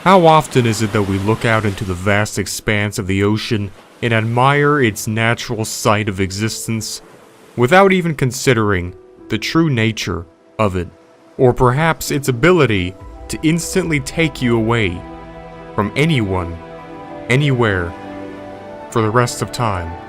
How often is it that we look out into the vast expanse of the ocean and admire its natural sight of existence, without even considering the true nature of it, or perhaps its ability to instantly take you away from anyone, anywhere, for the rest of time?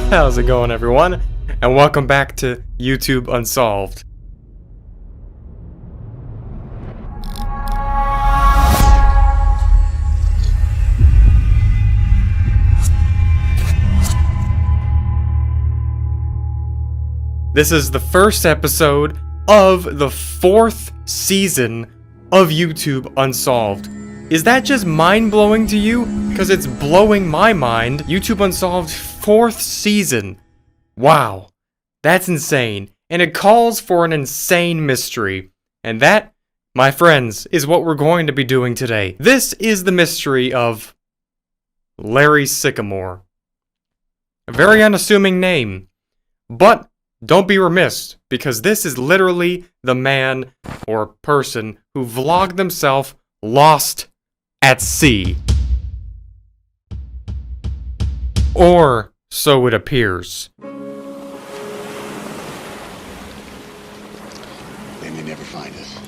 How's it going, everyone? And welcome back to YouTube Unsolved. This is the first episode of the 4th season of YouTube Unsolved. Is that just mind-blowing to you? Because it's blowing my mind. YouTube Unsolved 4th season. Wow. That's insane. And it calls for an insane mystery. And that, my friends, is what we're going to be doing today. This is the mystery of Larry Sycamore. A very unassuming name. But don't be remiss, because this is literally the man or person who vlogged himself lost at sea. Or so it appears. They may never find us.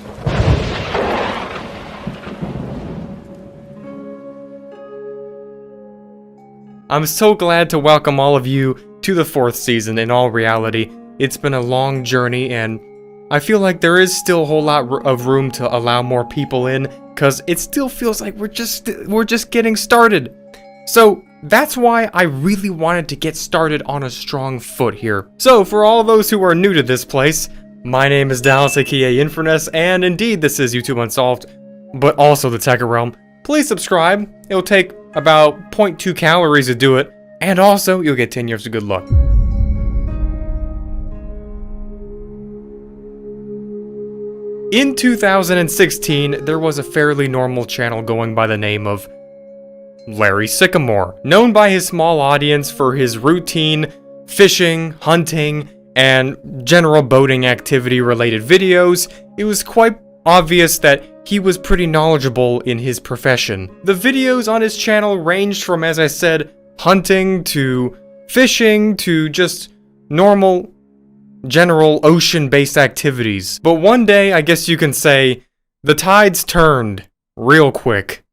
I'm so glad to welcome all of you to the 4th season. In all reality, it's been a long journey, and I feel like there is still a whole lot of room to allow more people in, because it still feels like we're just getting started. So that's why I really wanted to get started on a strong foot here. So for all those who are new to this place, my name is Dallas, aka Infernus, and indeed this is YouTube Unsolved, but also the Thetekkitrealm. Please subscribe. It'll take about 0.2 calories to do it, and also you'll get 10 years of good luck. In 2016, there was a fairly normal channel going by the name of Larry Sycamore, known by his small audience for his routine fishing, hunting, and general boating activity related videos. It was quite obvious that he was pretty knowledgeable in his profession. The videos on his channel ranged from, as I said, hunting to fishing to just normal general ocean-based activities. But one day, I guess you can say, the tides turned real quick.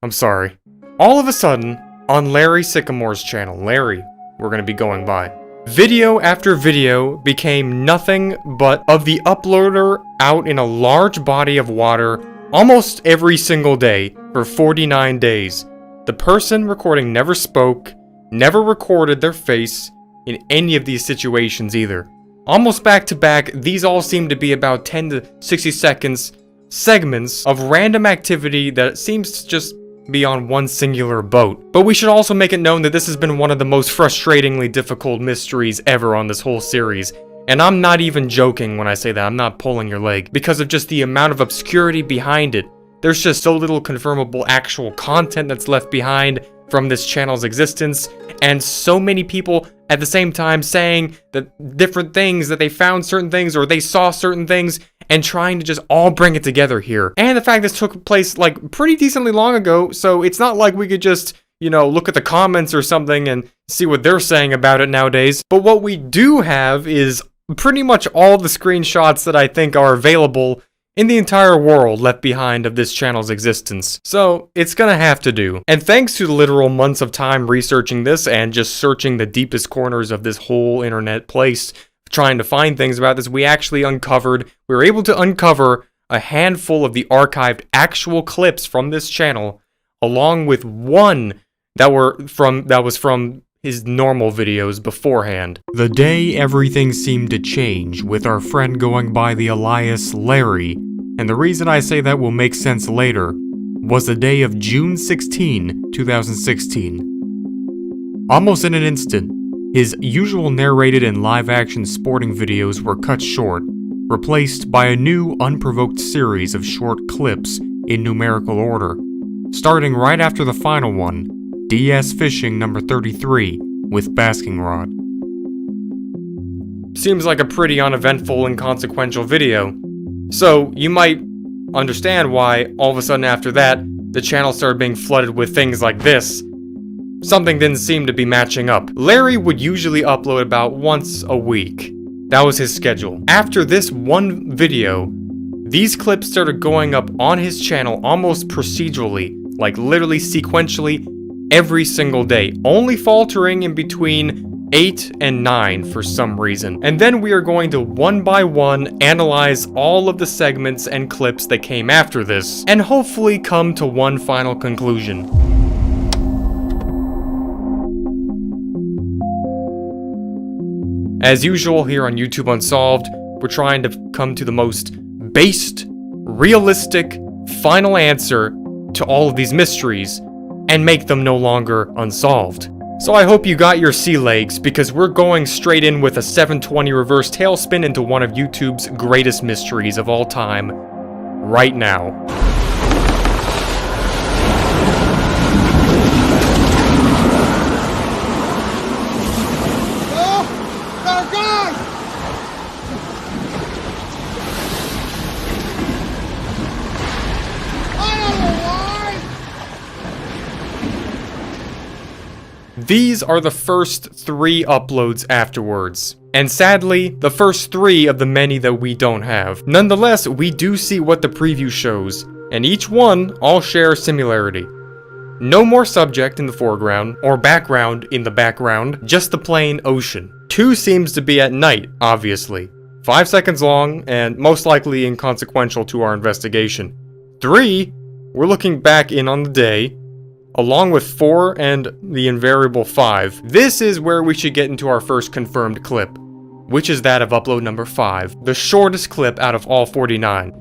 I'm sorry. All of a sudden, on Larry Sycamore's channel, Larry, we're gonna be going by, video after video became nothing but of the uploader out in a large body of water almost every single day for 49 days. The person recording never spoke, never recorded their face in any of these situations either. Almost back to back, these all seem to be about 10 to 60 seconds segments of random activity that seems to just be on one singular boat. But we should also make it known that this has been one of the most frustratingly difficult mysteries ever on this whole series. And I'm not even joking when I say that, I'm not pulling your leg, because of just the amount of obscurity behind it. There's just so little confirmable actual content that's left behind from this channel's existence, and so many people at the same time saying that different things, that they found certain things or they saw certain things, and trying to just all bring it together here. And the fact this took place like pretty decently long ago, so it's not like we could just, you know, look at the comments or something and see what they're saying about it nowadays. But what we do have is pretty much all the screenshots that I think are available in the entire world left behind of this channel's existence. So it's gonna have to do. And thanks to the literal months of time researching this and just searching the deepest corners of this whole internet place, trying to find things about this, we were able to uncover a handful of the archived actual clips from this channel, along with one that was from his normal videos beforehand. The day everything seemed to change, with our friend going by the alias Larry, and the reason I say that will make sense later, was the day of June 16, 2016. Almost in an instant, His usual narrated and live-action sporting videos were cut short, replaced by a new unprovoked series of short clips in numerical order, starting right after the final one, DS Fishing number 33 with Basking Rod. Seems like a pretty uneventful and consequential video. So, you might understand why, all of a sudden after that, the channel started being flooded with things like this. Something didn't seem to be matching up. Larry would usually upload about once a week. That was his schedule. After this one video, these clips started going up on his channel almost procedurally, like literally sequentially, every single day, only faltering in between 8 and 9 for some reason. And then we are going to one by one analyze all of the segments and clips that came after this, and hopefully come to one final conclusion. As usual here on YouTube Unsolved, we're trying to come to the most based, realistic, final answer to all of these mysteries, and make them no longer unsolved. So I hope you got your sea legs, because we're going straight in with a 720 reverse tailspin into one of YouTube's greatest mysteries of all time, right now. Oh, they're gone! I don't know why! These are the first 3 uploads afterwards, and sadly, the first 3 of the many that we don't have. Nonetheless, we do see what the preview shows, and each one all share a similarity. No more subject in the foreground, or background in the background, just the plain ocean. 2 seems to be at night, obviously. 5 seconds long, and most likely inconsequential to our investigation. 3, we're looking back in on the day, along with 4 and the invariable 5. This is where we should get into our first confirmed clip, which is that of upload number 5, the shortest clip out of all 49.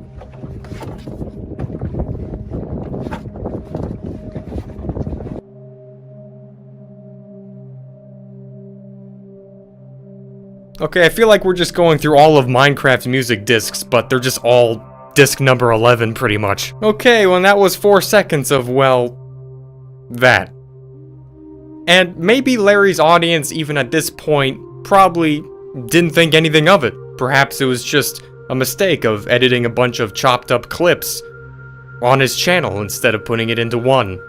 Okay, I feel like we're just going through all of Minecraft's music discs, but they're just all disc number 11 pretty much. Okay, well that was 4 seconds of, well, that. And maybe Larry's audience, even at this point, probably didn't think anything of it. Perhaps it was just a mistake of editing a bunch of chopped up clips on his channel instead of putting it into one.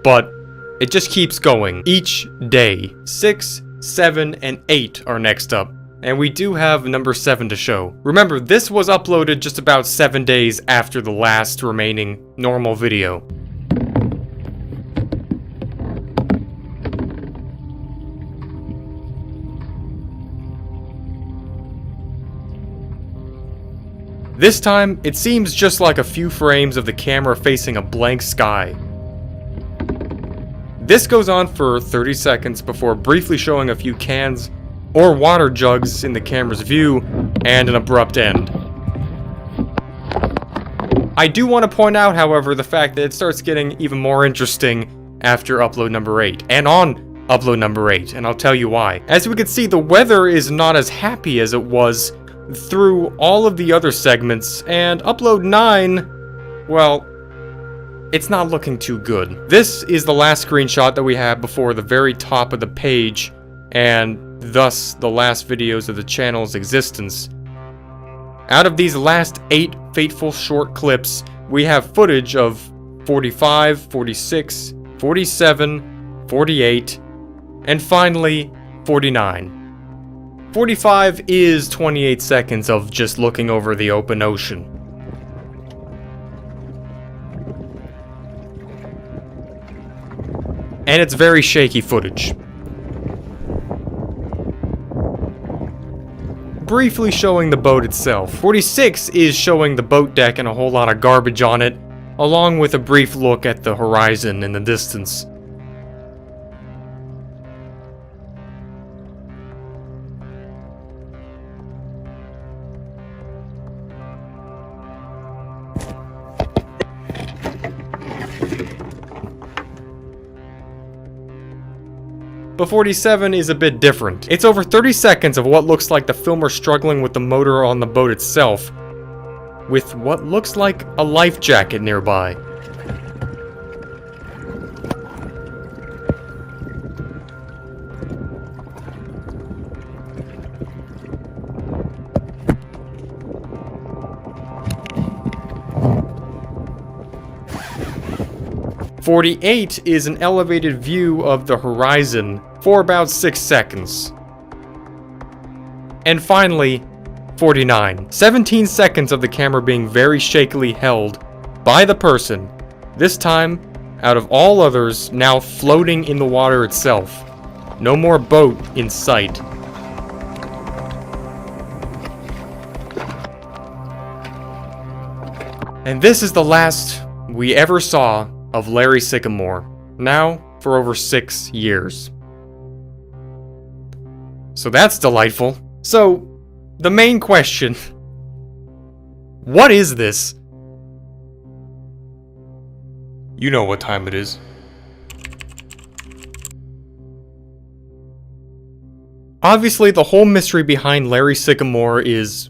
But it just keeps going each day. 6, 7, and 8 are next up. And we do have number 7 to show. Remember, this was uploaded just about 7 days after the last remaining normal video. This time, it seems just like a few frames of the camera facing a blank sky. This goes on for 30 seconds before briefly showing a few cans or water jugs in the camera's view, and an abrupt end. I do want to point out, however, the fact that it starts getting even more interesting after upload number 8, and on upload number 8, and I'll tell you why. As we can see, the weather is not as happy as it was through all of the other segments, and upload 9, well, it's not looking too good. This is the last screenshot that we have before the very top of the page, and thus the last videos of the channel's existence. Out of these last 8 fateful short clips, we have footage of 45, 46, 47, 48, and finally 49. 45 is 28 seconds of just looking over the open ocean. And it's very shaky footage. Briefly showing the boat itself. 46 is showing the boat deck and a whole lot of garbage on it, along with a brief look at the horizon in the distance. But 47 is a bit different. It's over 30 seconds of what looks like the filmer struggling with the motor on the boat itself, with what looks like a life jacket nearby. .48 is an elevated view of the horizon for about 6 seconds. And finally, 49. 17 seconds of the camera being very shakily held by the person, this time, out of all others, now floating in the water itself. No more boat in sight. And this is the last we ever saw of Larry Sycamore, now for over 6 years. So that's delightful. So, the main question, what is this? You know what time it is. Obviously, the whole mystery behind Larry Sycamore is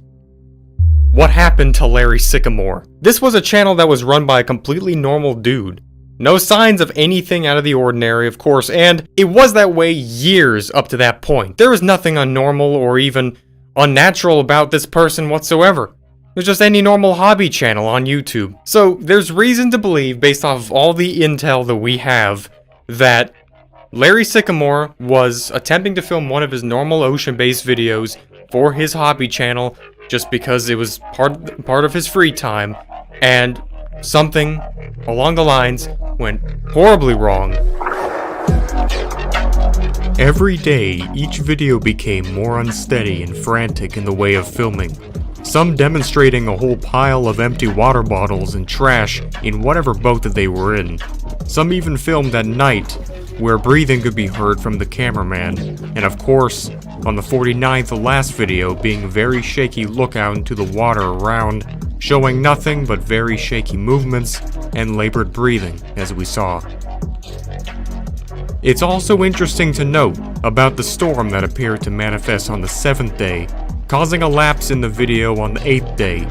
what happened to Larry Sycamore. This was a channel that was run by a completely normal dude. No signs of anything out of the ordinary, of course, and it was that way years up to that point. There was nothing unnormal or even unnatural about this person whatsoever. It was just any normal hobby channel on YouTube. So there's reason to believe, based off of all the intel that we have, that Larry Sycamore was attempting to film one of his normal ocean-based videos for his hobby channel just because it was part of his free time, and something along the lines went horribly wrong. Every day, each video became more unsteady and frantic in the way of filming. Some demonstrating a whole pile of empty water bottles and trash in whatever boat that they were in. Some even filmed at night, where breathing could be heard from the cameraman, and of course, on the 49th, the last video, being a very shaky look out into the water around, showing nothing but very shaky movements and labored breathing, as we saw. It's also interesting to note about the storm that appeared to manifest on the 7th day, causing a lapse in the video on the 8th day.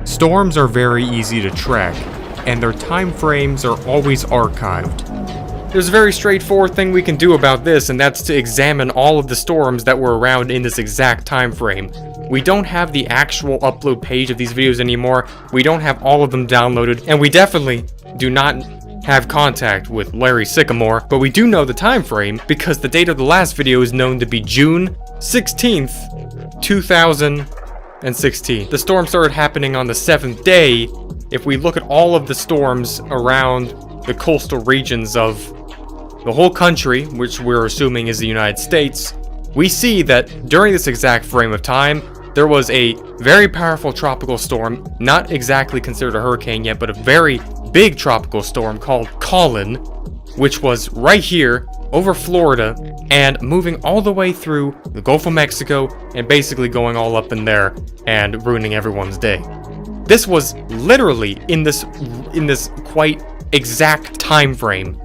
Storms are very easy to track, and their time frames are always archived. There's a very straightforward thing we can do about this, and that's to examine all of the storms that were around in this exact time frame. We don't have the actual upload page of these videos anymore, we don't have all of them downloaded, and we definitely do not have contact with Larry Sycamore, but we do know the time frame because the date of the last video is known to be June 16th, 2016. The storm started happening on the 7th day. If we look at all of the storms around the coastal regions of the whole country, which we're assuming is the United States, we see that during this exact frame of time, there was a very powerful tropical storm, not exactly considered a hurricane yet, but a very big tropical storm called Colin, which was right here over Florida and moving all the way through the Gulf of Mexico and basically going all up in there and ruining everyone's day. This was literally in this quite exact time frame.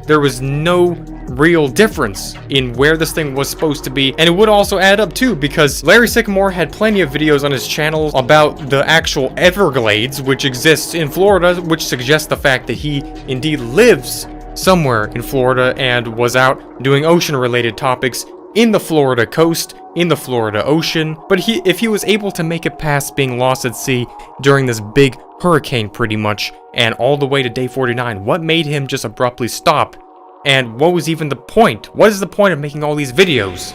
There was no real difference in where this thing was supposed to be, and it would also add up too, because Larry Sycamore had plenty of videos on his channel about the actual Everglades, which exists in Florida, which suggests the fact that he indeed lives somewhere in Florida and was out doing ocean-related topics in the Florida coast, in the Florida Ocean. But if he was able to make it past being lost at sea during this big hurricane pretty much, and all the way to day 49, what made him just abruptly stop? And what was even the point? What is the point of making all these videos?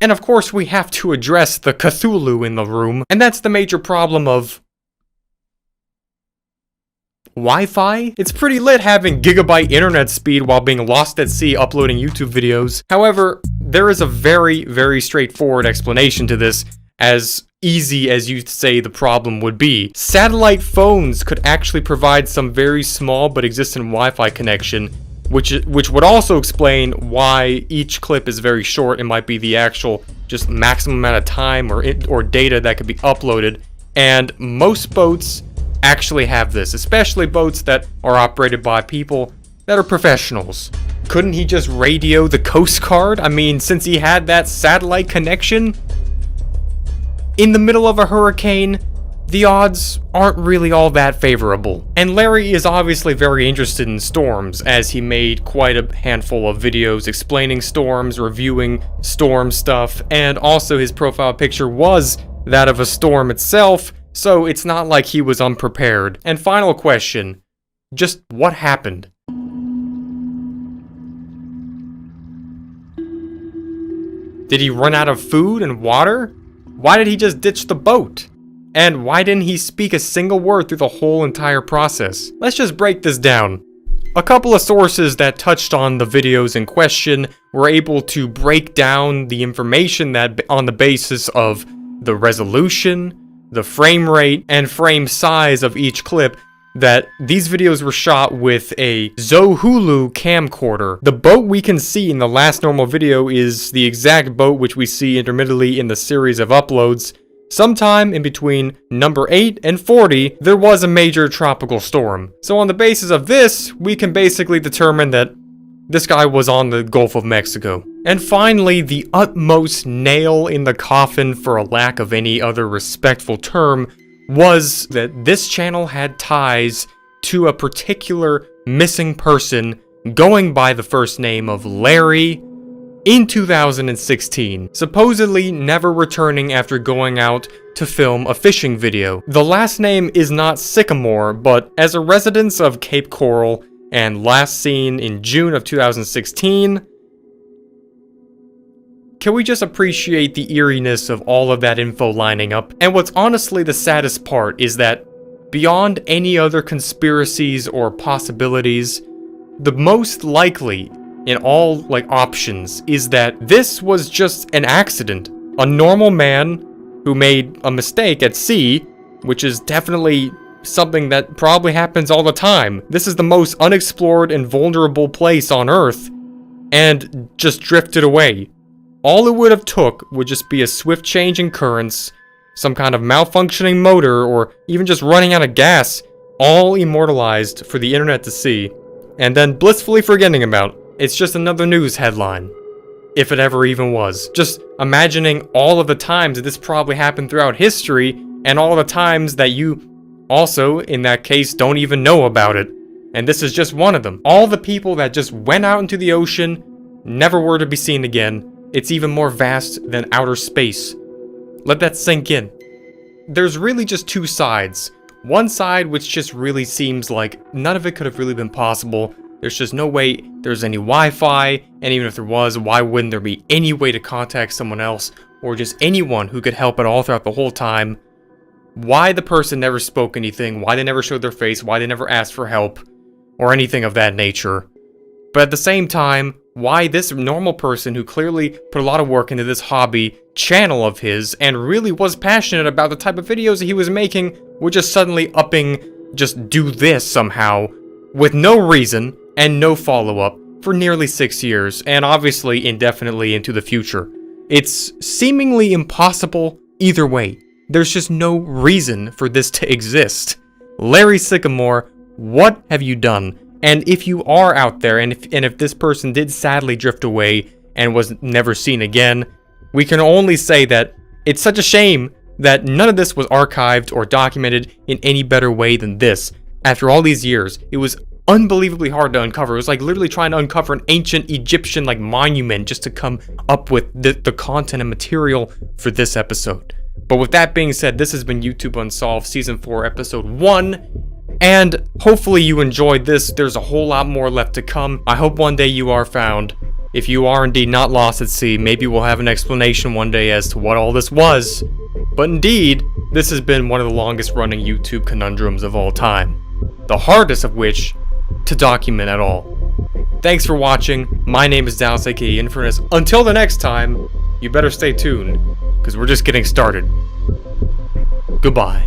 And of course we have to address the Cthulhu in the room, and that's the major problem of Wi-Fi? It's pretty lit having gigabyte internet speed while being lost at sea uploading YouTube videos. However, there is a very, very straightforward explanation to this, as easy as you say the problem would be. Satellite phones could actually provide some very small but existent Wi-Fi connection, which would also explain why each clip is very short and might be the actual just maximum amount of time or data that could be uploaded. And most boats actually have this, especially boats that are operated by people that are professionals. Couldn't he just radio the Coast Guard? I mean, since he had that satellite connection in the middle of a hurricane, the odds aren't really all that favorable. And Larry is obviously very interested in storms, as he made quite a handful of videos explaining storms, reviewing storm stuff, and also his profile picture was that of a storm itself, so it's not like he was unprepared. And final question, just what happened? Did he run out of food and water? Why did he just ditch the boat? And why didn't he speak a single word through the whole entire process? Let's just break this down. A couple of sources that touched on the videos in question were able to break down the information that on the basis of the resolution, the frame rate, and frame size of each clip, that these videos were shot with a Zohulu camcorder. The boat we can see in the last normal video is the exact boat which we see intermittently in the series of uploads. Sometime in between number 8 and 40, there was a major tropical storm. So on the basis of this, we can basically determine that this guy was on the Gulf of Mexico. And finally, the utmost nail in the coffin, for a lack of any other respectful term, was that this channel had ties to a particular missing person going by the first name of Larry in 2016, supposedly never returning after going out to film a fishing video. The last name is not Sycamore, but as a resident of Cape Coral and last seen in June of 2016, can we just appreciate the eeriness of all of that info lining up? And what's honestly the saddest part is that beyond any other conspiracies or possibilities, the most likely in all options is that this was just an accident. A normal man who made a mistake at sea, which is definitely something that probably happens all the time. This is the most unexplored and vulnerable place on Earth, and just drifted away. All it would have took would just be a swift change in currents, some kind of malfunctioning motor, or even just running out of gas, all immortalized for the internet to see, and then blissfully forgetting about. It's just another news headline, if it ever even was. Just imagining all of the times that this probably happened throughout history, and all the times that you also, in that case, don't even know about it. And this is just one of them. All the people that just went out into the ocean, never were to be seen again. It's even more vast than outer space. Let that sink in. There's really just two sides. One side which just really seems like none of it could have really been possible. There's just no way there's any Wi-Fi, and even if there was, why wouldn't there be any way to contact someone else, or just anyone who could help at all throughout the whole time? Why the person never spoke anything, why they never showed their face, why they never asked for help, or anything of that nature. But at the same time, why this normal person who clearly put a lot of work into this hobby channel of his, and really was passionate about the type of videos that he was making, would just suddenly just do this somehow, with no reason, and no follow-up, for nearly 6 years, and obviously indefinitely into the future. It's seemingly impossible either way. There's just no reason for this to exist. Larry Sycamore, what have you done? And if you are out there, and if this person did sadly drift away and was never seen again, we can only say that it's such a shame that none of this was archived or documented in any better way than this. After all these years, it was unbelievably hard to uncover. It was like literally trying to uncover an ancient Egyptian monument just to come up with the content and material for this episode. But with that being said, this has been YouTube Unsolved Season 4 Episode 1. And hopefully you enjoyed this. There's a whole lot more left to come. I hope one day you are found. If you are indeed not lost at sea, maybe we'll have an explanation one day as to what all this was. But indeed, this has been one of the longest running YouTube conundrums of all time. The hardest of which to document at all. Thanks for watching. My name is Dallas, aka Infernus. Until the next time, you better stay tuned, because we're just getting started. Goodbye.